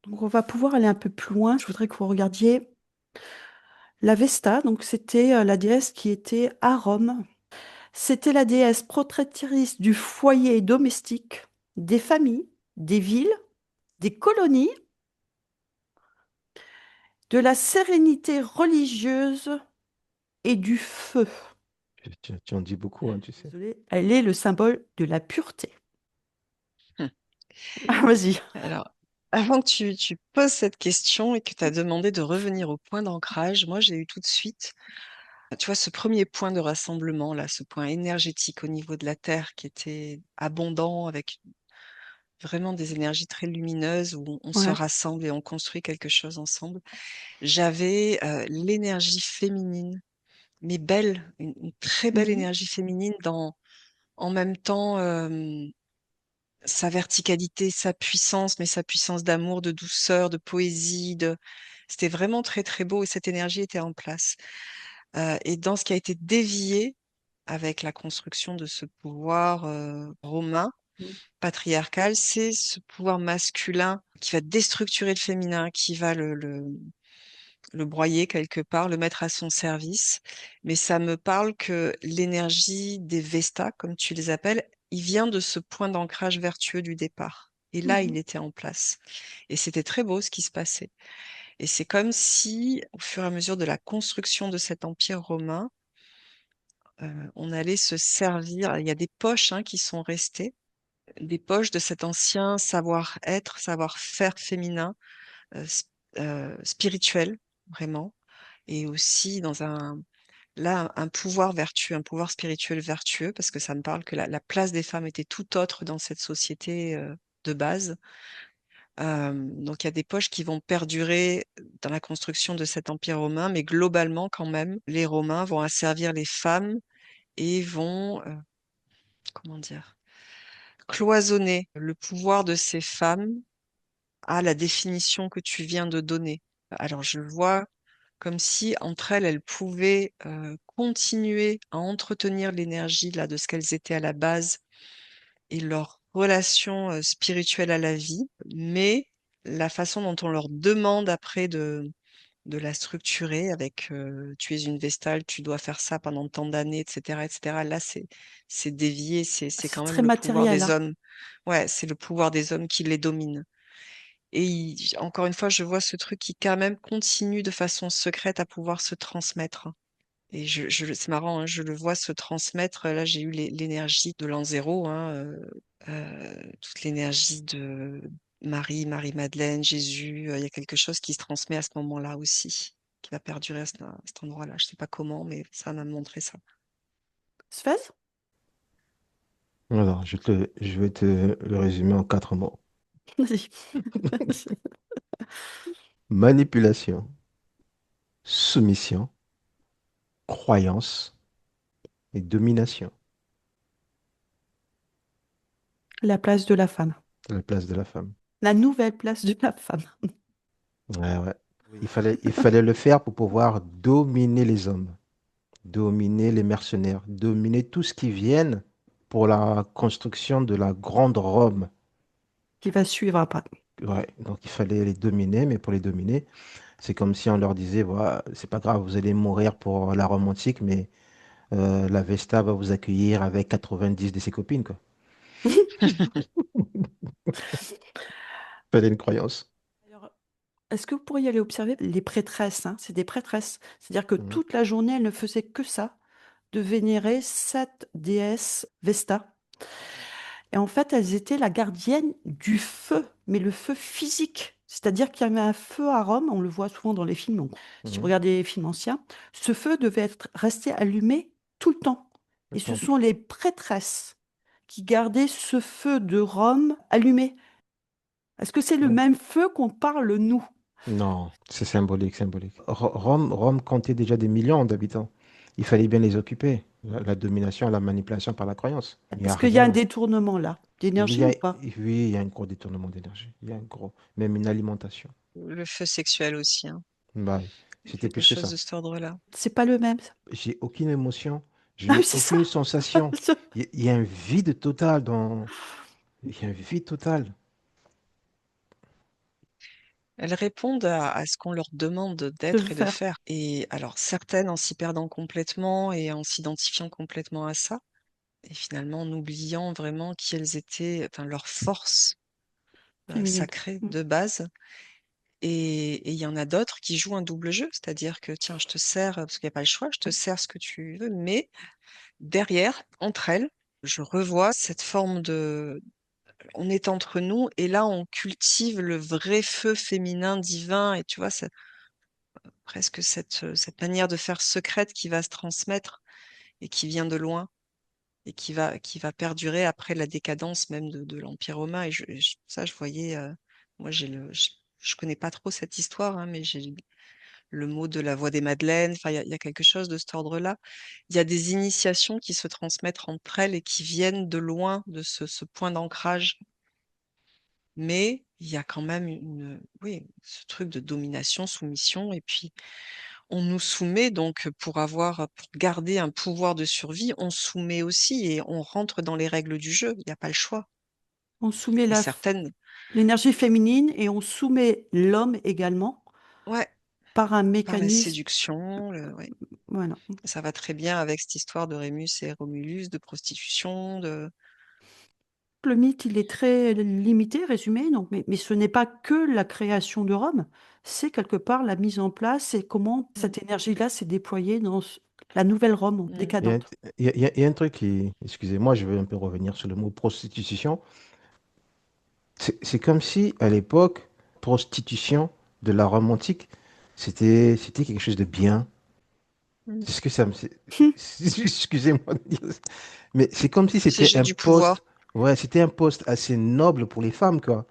Donc, on va pouvoir aller un peu plus loin. Je voudrais que vous regardiez la Vesta. Donc, c'était la déesse qui était à Rome. C'était la déesse protectrice du foyer domestique, des familles, des villes, des colonies, de la sérénité religieuse et du feu. Tu en dis beaucoup, hein, tu sais. Désolée, elle est le symbole de la pureté. Hmm. Ah, vas-y. Alors, avant que tu poses cette question et que tu as demandé de revenir au point d'ancrage, moi j'ai eu tout de suite, tu vois, ce premier point de rassemblement, là, ce point énergétique au niveau de la Terre qui était abondant avec vraiment des énergies très lumineuses où on se Ouais. rassemble et on construit quelque chose ensemble. J'avais l'énergie féminine, mais belle, une très belle Mhm. énergie féminine dans, en même temps, sa verticalité, sa puissance, mais sa puissance d'amour, de douceur, de poésie, c'était vraiment très, très beau et cette énergie était en place. Et dans ce qui a été dévié avec la construction de ce pouvoir romain, patriarcal, c'est ce pouvoir masculin qui va déstructurer le féminin, qui va le broyer quelque part, le mettre à son service. Mais ça me parle que l'énergie des Vestas, comme tu les appelles, il vient de ce point d'ancrage vertueux du départ. Et là, il Mhm. était en place. Et c'était très beau ce qui se passait. Et c'est comme si, au fur et à mesure de la construction de cet empire romain, on allait se servir. Il y a des poches qui sont restées, des poches de cet ancien savoir-être, savoir-faire féminin, spirituel, vraiment, et aussi dans un pouvoir vertueux, un pouvoir spirituel vertueux, parce que ça me parle que la place des femmes était tout autre dans cette société de base. Donc il y a des poches qui vont perdurer dans la construction de cet empire romain, mais globalement quand même, les Romains vont asservir les femmes et vont, comment dire, cloisonner le pouvoir de ces femmes à la définition que tu viens de donner. Alors je le vois comme si entre elles, elles pouvaient continuer à entretenir l'énergie là de ce qu'elles étaient à la base et leur relation spirituelle à la vie, mais la façon dont on leur demande après de la structurer avec tu es une vestale, tu dois faire ça pendant tant d'années, etc., etc. Là, c'est dévié, c'est C'est quand même très le pouvoir matériel, des hein. hommes. Ouais, c'est le pouvoir des hommes qui les domine. Et encore une fois, je vois ce truc qui quand même continue de façon secrète à pouvoir se transmettre. Et c'est marrant, je le vois se transmettre. Là, j'ai eu l'énergie de l'an zéro, toute l'énergie de Marie, Marie-Madeleine, Jésus. Il y a quelque chose qui se transmet à ce moment-là aussi, qui va perdurer à cet endroit-là. Je sais pas comment, mais ça m'a montré ça. Suez? Alors, je vais te le résumer en 4 mots. Vas-y. Manipulation, soumission, croyance et domination. La place de la femme. À la place de la femme. La nouvelle place de la femme. Ouais, ouais. Il fallait le faire pour pouvoir dominer les hommes, dominer les mercenaires, dominer tout ce qui vienne pour la construction de la grande Rome. Qui va suivre après. Ouais, donc il fallait les dominer, mais pour les dominer, c'est comme si on leur disait, voilà, c'est pas grave, vous allez mourir pour la Rome antique, mais la Vesta va vous accueillir avec 90 de ses copines, quoi. Fallait une croyance. Alors, est-ce que vous pourriez aller observer les prêtresses, hein? C'est des prêtresses. C'est-à-dire que Mhm. toute la journée, elles ne faisaient que ça, de vénérer cette déesse Vesta. Et en fait, elles étaient la gardienne du feu, mais le feu physique. C'est-à-dire qu'il y avait un feu à Rome, on le voit souvent dans les films, donc, si vous Mhm. regardez les films anciens, ce feu devait être resté allumé tout le temps. Et ce Attends. sont les prêtresses qui gardaient ce feu de Rome allumé. Est-ce que c'est le Ouais. même feu qu'on parle, nous? Non, c'est symbolique, symbolique. Rome comptait déjà des millions d'habitants. Il fallait bien les occuper. La domination, la manipulation par la croyance. Il n'y a Est-ce qu'il y a un rien. détournement là, Oui, d'énergie ou pas? oui, il y a un gros détournement d'énergie. Il y a un gros, même une alimentation. Le feu sexuel aussi, Bah, c'était quelque plus que chose ça. de cet ordre-là. C'est pas le même. J'ai aucune émotion, je Ah oui, n'ai c'est ça. aucune sensation. Il y a un vide total dans. Il y a un vide total. Elles répondent à ce qu'on leur demande De le d'être et de faire. faire. Et alors, certaines en s'y perdant complètement et en s'identifiant complètement à ça, et finalement en oubliant vraiment qui elles étaient, enfin leur force Féminine. sacrée Mm. de base. Et il y en a d'autres qui jouent un double jeu, c'est-à-dire que tiens, je te sers, parce qu'il n'y a pas le choix, je te sers ce que tu veux, mais derrière, entre elles, je revois cette forme de, on est entre nous et là on cultive le vrai feu féminin divin et tu vois, presque cette manière de faire secrète qui va se transmettre et qui vient de loin et qui va perdurer après la décadence même de l'Empire romain. Et ça, je voyais, moi, je connais pas trop cette histoire, mais j'ai le mot de la voix des Madeleines. Enfin, il y a quelque chose de cet ordre-là. Il y a des initiations qui se transmettent entre elles et qui viennent de loin de ce point d'ancrage. Mais il y a quand même oui, ce truc de domination, soumission, et puis on nous soumet donc pour garder un pouvoir de survie, on soumet aussi et on rentre dans les règles du jeu. Il n'y a pas le choix. On soumet Et certaines, l'énergie féminine et on soumet l'homme également ouais, par un par la mécanisme. séduction, ouais. Voilà. Ça va très bien avec cette histoire de Rémus et Romulus, de prostitution, Le mythe, il est très limité, résumé, donc, mais ce n'est pas que la création de Rome, c'est quelque part la mise en place et comment cette énergie-là s'est déployée dans la nouvelle Rome Mm. Il y a, un décadente. il y a un truc qui, excusez-moi, je veux un peu revenir sur le mot prostitution. C'est comme si, à l'époque, prostitution de la Rome antique, c'était quelque chose de bien. Mm. C'est ce que ça me... Excusez-moi de dire ça. Mais c'est comme si c'était Piéger un du pouvoir. poste... Ouais, c'était un poste assez noble pour les femmes, quoi.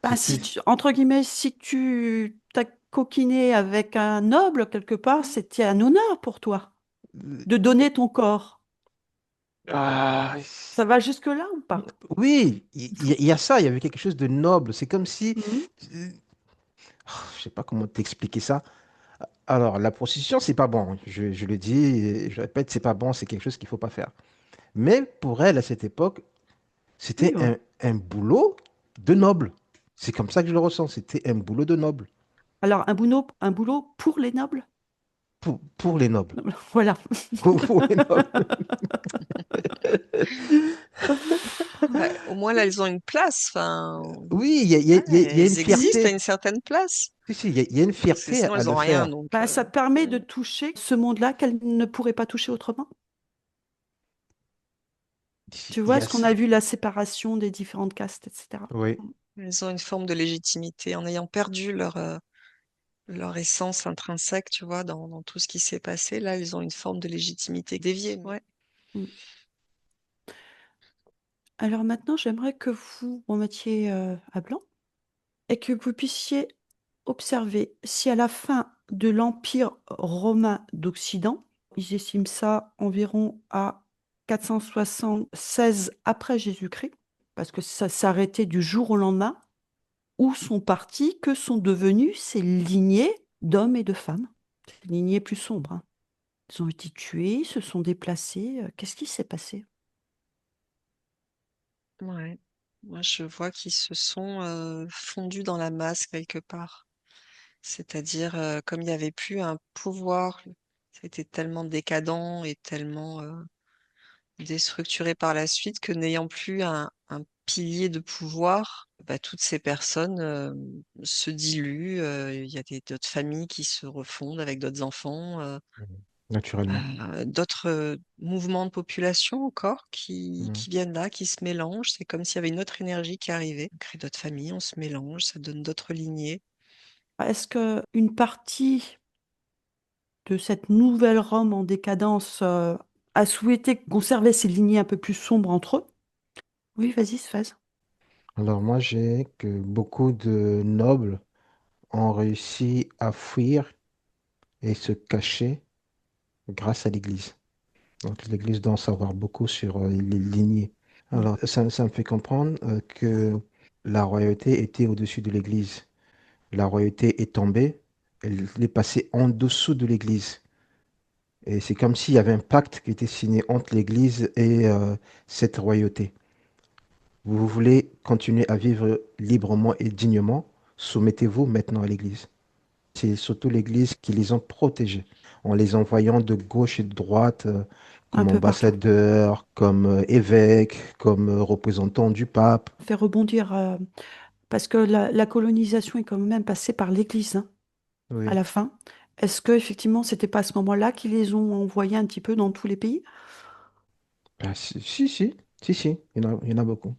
Bah, C'était... entre guillemets, si tu t'as coquiné avec un noble quelque part, c'était un honneur pour toi de donner ton corps. Ah, Ça va jusque-là ou pas? oui, il y a ça, il y avait quelque chose de noble. C'est comme si... Mhm. euh, je sais pas comment t'expliquer ça. Alors, la prostitution, c'est pas bon. Je le dis, et je répète, c'est pas bon, c'est quelque chose qu'il faut pas faire. Mais pour elle, à cette époque, Oui, c'était ouais. un boulot de noble. C'est comme ça que je le ressens. C'était un boulot de noble. Alors, un boulot pour les nobles? Pour les nobles. Voilà. Pour les nobles. Bah, au moins, là, elles ont une place. Enfin, Oui, ouais, il y a une elles existent à fierté. une certaine place. Si, si, il y a une Parce que fierté sinon, à elles le n'ont rien. faire. Donc, Bah, ça permet de ouais. toucher ce monde-là qu'elle ne pourrait pas toucher autrement. Tu Il y vois, a ce qu'on ça. a vu, la séparation des différentes castes, etc. Oui. Elles ont une forme de légitimité en ayant perdu leur essence intrinsèque, tu vois, dans tout ce qui s'est passé. Là, elles ont une forme de légitimité déviée. Ouais. Mm. Alors maintenant, j'aimerais que vous remettiez à blanc et que vous puissiez observer si à la fin de l'Empire romain d'Occident, ils estiment ça environ à 476 après Jésus-Christ, parce que ça s'arrêtait du jour au lendemain, où sont partis, que sont devenus ces lignées d'hommes et de femmes, ces lignées plus sombres, hein. Ils ont été tués, se sont déplacés. Qu'est-ce qui s'est passé? Ouais. Moi, je vois qu'ils se sont fondus dans la masse quelque part. C'est-à-dire, comme il n'y avait plus un pouvoir, c'était tellement décadent et tellement déstructuré par la suite que n'ayant plus un pilier de pouvoir, bah, toutes ces personnes se diluent. Il y a d'autres familles qui se refondent avec d'autres enfants, Naturellement. d'autres mouvements de population encore Mm. qui viennent là, qui se mélangent. C'est comme s'il y avait une autre énergie qui arrivait. On crée d'autres familles, on se mélange, ça donne d'autres lignées. Est-ce qu'une partie de cette nouvelle Rome en décadence a souhaité conserver ces lignées un peu plus sombres entre eux? Oui, vas-y, Sfaz. Alors moi, j'ai que beaucoup de nobles ont réussi à fuir et se cacher grâce à l'Église. Donc l'Église doit en savoir beaucoup sur les lignées. Mm. Alors ça me fait comprendre que la royauté était au-dessus de l'Église. La royauté est tombée, elle est passée en dessous de l'Église. Et c'est comme s'il y avait un pacte qui était signé entre l'Église et cette royauté. Vous voulez continuer à vivre librement et dignement, soumettez-vous maintenant à l'Église. C'est surtout l'Église qui les a protégés, en les envoyant de gauche et de droite, Un comme peu partout. ambassadeurs, comme évêques, comme représentants du pape. Fait rebondir, parce que la colonisation est quand même passée par l'Église, hein, à Oui. la fin. Est-ce que effectivement, c'était pas à ce moment-là qu'ils les ont envoyés un petit peu dans tous les pays? Ah, si, si, si, si, si, il y en a beaucoup.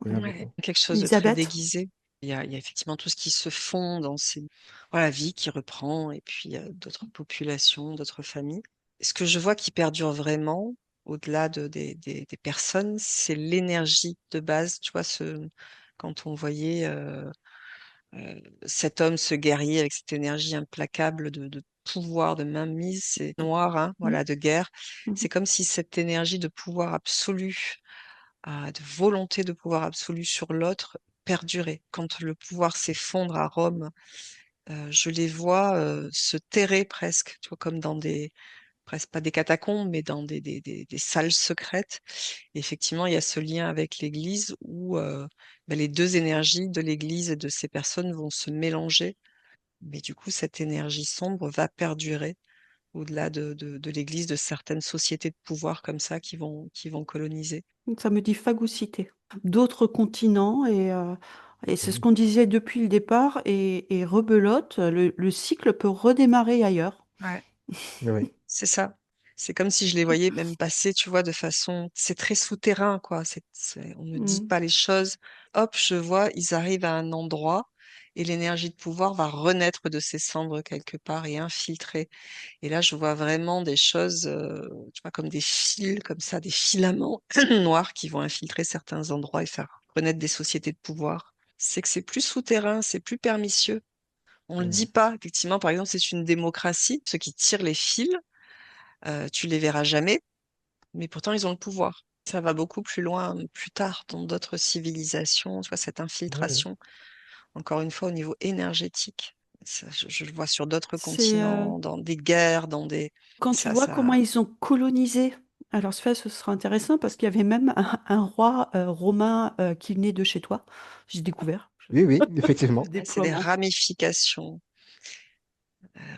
Il y en a Ouais. beaucoup. Quelque chose de très Elisabeth? déguisé. Il y a effectivement tout ce qui se fond dans ces voilà, vie qui reprend et puis d'autres populations, d'autres familles. Ce que je vois qui perdure vraiment, au-delà des personnes, c'est l'énergie de base. Tu vois, quand on voyait cet homme, ce guerrier avec cette énergie implacable de pouvoir, de mainmise, c'est noir, hein, Mm, voilà, de guerre. mhm. C'est comme si cette énergie de pouvoir absolu de volonté de pouvoir absolu sur l'autre perdurer. Quand le pouvoir s'effondre à Rome, je les vois se terrer presque, tu vois, comme dans presque pas des catacombes, mais dans des salles secrètes. Et effectivement, il y a ce lien avec l'Église où les deux énergies de l'Église et de ces personnes vont se mélanger Mais du coup, cette énergie sombre va perdurer au-delà de l'Église, de certaines sociétés de pouvoir comme ça qui vont coloniser. Ça me dit phagocyté. D'autres continents, et c'est ce Mhm. qu'on disait depuis le départ, et rebelote, le cycle peut redémarrer ailleurs. Ouais. Oui, C'est ça. C'est comme si je les voyais même passer, tu vois, de façon, c'est très souterrain, quoi. On ne dit Mm. pas les choses. Hop, je vois, ils arrivent à un endroit et l'énergie de pouvoir va renaître de ses cendres quelque part et infiltrer. Et là, je vois vraiment des choses, tu vois, comme des fils, comme ça, des filaments noirs qui vont infiltrer certains endroits et faire renaître des sociétés de pouvoir. C'est que c'est plus souterrain, c'est plus pernicieux. On le dit Mhm. pas. Effectivement, par exemple, c'est une démocratie. Ceux qui tirent les fils, tu les verras jamais, mais pourtant ils ont le pouvoir. Ça va beaucoup plus loin, plus tard, dans d'autres civilisations, tu vois, cette Oui, infiltration, encore une fois, au niveau énergétique. Je le vois sur d'autres C'est continents, dans des guerres, dans des... quand tu vois comment ils ont colonisé. Alors, ce sera intéressant parce qu'il y avait même un roi romain qui venait de chez toi. J'ai découvert oui, oui, effectivement. le Ouais, c'est des déploiement.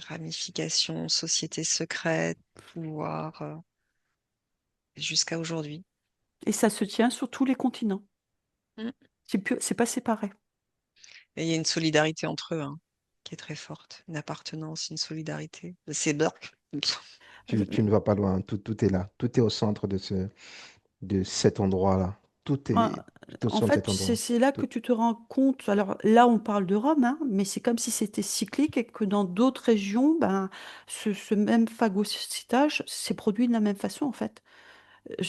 ramifications, sociétés secrètes, pouvoir, jusqu'à aujourd'hui. Et ça se tient sur tous les continents. Mm. C'est pas séparé. Et il y a une solidarité entre eux, hein, qui est très forte, une appartenance, une solidarité. C'est Burke. Euh, Tu ne vas pas loin, tout est là. Tout est au centre de cet endroit-là. En Tout est au en centre de fait, cet endroit. c'est là que Tout. tu te rends compte. Alors là, on parle de Rome, hein, mais c'est comme si c'était cyclique et que dans d'autres régions, ben, ce même phagocytage s'est produit de la même façon, en fait.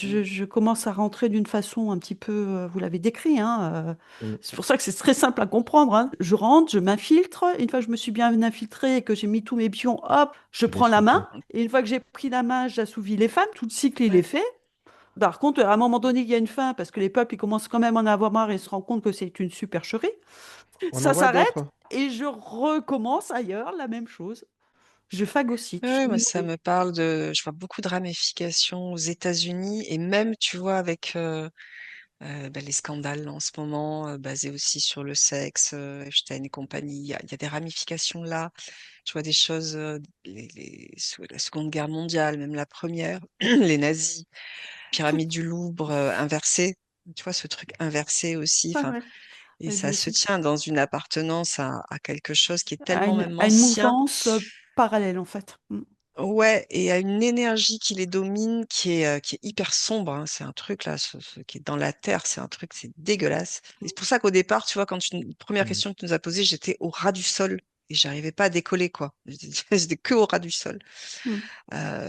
Mm. Je commence à rentrer d'une façon un petit peu, vous l'avez décrit, hein, Mm. c'est pour ça que c'est très simple à comprendre, hein. Je rentre, je m'infiltre. Une fois que je me suis bien infiltrée et que j'ai mis tous mes pions, hop, je Tu prends laisses la main. sortir. Et une fois que j'ai pris la main, j'assouvis les femmes. Tout le cycle, il est Ouais. fait. Par contre, à un moment donné, il y a une fin parce que les peuples, ils commencent quand même à en avoir marre et se rendent compte que c'est une supercherie. On en Ça voit s'arrête d'autres. et je recommence ailleurs, la même chose. Je phagocyte, je Ouais, moi, ça nourris. me parle de. Je vois beaucoup de ramifications aux États-Unis et même, tu vois, avec bah, les scandales en ce moment, basés aussi sur le sexe, Epstein et compagnie, il y a des ramifications là. Je vois des choses, sous la Seconde Guerre mondiale, même la première, les nazis, Tout, pyramide du Louvre inversée. Tu vois, ce truc inversé aussi. ouais, Enfin, ouais, et ouais, lui ça se aussi. tient dans une appartenance à quelque chose qui est tellement même À une ancien. mouvance parallèle, en fait. Mm. Ouais, et à une énergie qui les domine, qui est hyper sombre, hein. C'est un truc là, ce qui est dans la terre, c'est un truc, c'est dégueulasse. Et c'est pour ça qu'au départ, tu vois, première Mm. question que tu nous as posée, j'étais au ras du sol et j'arrivais pas à décoller, quoi. J'étais que au ras du sol. Mm.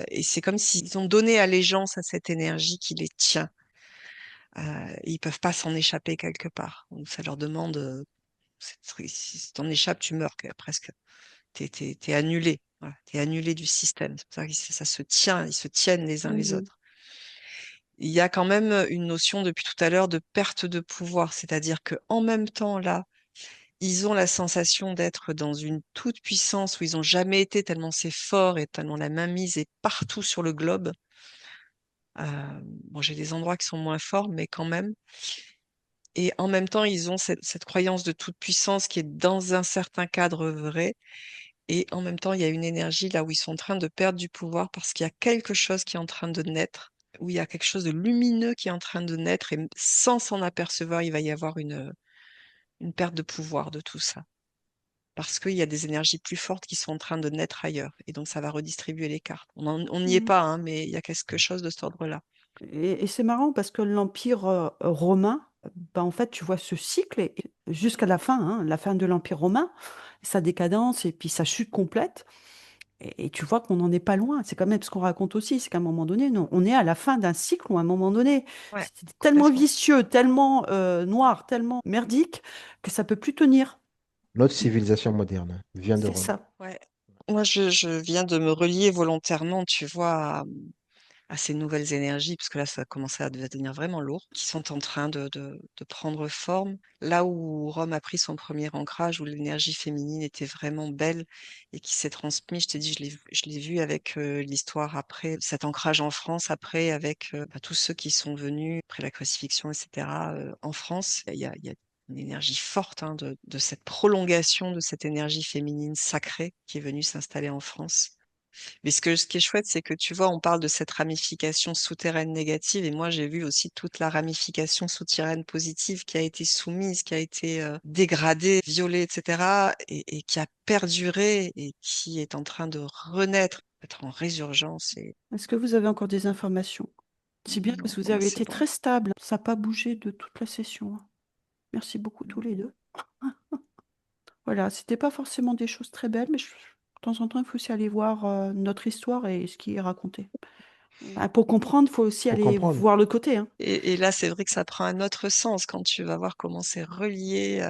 Et c'est comme s'ils ont donné allégeance à cette énergie qui les tient. Et ils peuvent pas s'en échapper quelque part. Donc, ça leur demande, si t'en échappes, tu meurs, presque. T'es annulé. Voilà, t'es annulé du système. C'est pour ça que ça se tient, ils se tiennent les uns les Mhm. autres. Il y a quand même une notion depuis tout à l'heure de perte de pouvoir, c'est-à-dire que en même temps là, ils ont la sensation d'être dans une toute puissance où ils n'ont jamais été tellement c'est fort et tellement la mainmise est partout sur le globe. Bon, j'ai des endroits qui sont moins forts, mais quand même. Et en même temps, ils ont cette croyance de toute puissance qui est dans un certain cadre vrai. Et en même temps, il y a une énergie là où ils sont en train de perdre du pouvoir parce qu'il y a quelque chose qui est en train de naître, où il y a quelque chose de lumineux qui est en train de naître et sans s'en apercevoir, il va y avoir une perte de pouvoir de tout ça. Parce qu'il y a des énergies plus fortes qui sont en train de naître ailleurs. Et donc, ça va redistribuer les cartes. On n'y est Mhm. pas, hein, mais il y a quelque chose de cet ordre-là. Et c'est marrant parce que l'Empire romain, ben, en fait, tu vois ce cycle jusqu'à la fin, hein, la fin de l'Empire romain, sa décadence et puis sa chute complète. Et tu vois qu'on n'en est pas loin. C'est quand même ce qu'on raconte aussi, c'est qu'à un moment donné, on est à la fin d'un cycle où à un moment donné, Ouais, c'était tellement complètement. vicieux, tellement noir, tellement merdique que ça peut plus tenir. Notre civilisation moderne vient de C'est Rome. ça. Ouais. Moi, je viens de me relier volontairement, tu vois, à ces nouvelles énergies, parce que là, ça a commencé à devenir vraiment lourd, qui sont en train de prendre forme. Là où Rome a pris son premier ancrage, où l'énergie féminine était vraiment belle et qui s'est transmise, je t'ai dit, je l'ai vu avec l'histoire après, cet ancrage en France, après, avec bah, tous ceux qui sont venus, après la crucifixion, etc., en France. Il y a une énergie forte hein, de cette prolongation de cette énergie féminine sacrée qui est venue s'installer en France. Mais ce qui est chouette, c'est que tu vois, on parle de cette ramification souterraine négative, et moi j'ai vu aussi toute la ramification souterraine positive qui a été soumise, qui a été dégradée, violée, etc., et qui a perduré et qui est en train de renaître, d'être en résurgence. Et Est-ce que vous avez encore des informations? C'est bien non, parce que vous pour moi avez c'est été bon. très stable. Ça n'a pas bougé de toute la session, hein. Merci beaucoup tous les deux. Voilà, c'était pas forcément des choses très belles, mais de temps en temps, il faut aussi aller voir notre histoire et ce qui est raconté. Pour comprendre, il faut aussi Pour aller comprendre. voir le côté, hein. Et là, c'est vrai que ça prend un autre sens quand tu vas voir comment c'est relié,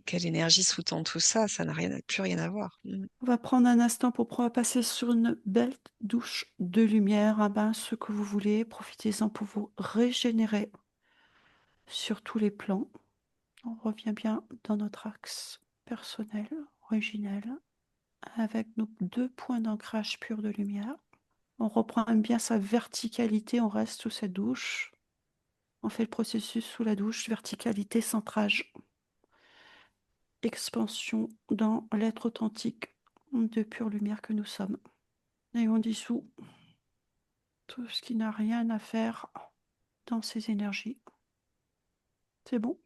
quelle énergie sous-tend tout ça, ça n'a plus rien à voir. On va prendre un instant pour pouvoir passer sur une belle douche de lumière, un bain, ce que vous voulez. Profitez-en pour vous régénérer sur tous les plans. On revient bien dans notre axe personnel, originel, avec nos 2 points d'ancrage pur de lumière. On reprend bien sa verticalité, on reste sous cette douche. On fait le processus sous la douche, verticalité, centrage, expansion dans l'être authentique de pure lumière que nous sommes. Et on dissout tout ce qui n'a rien à faire dans ces énergies. C'est bon?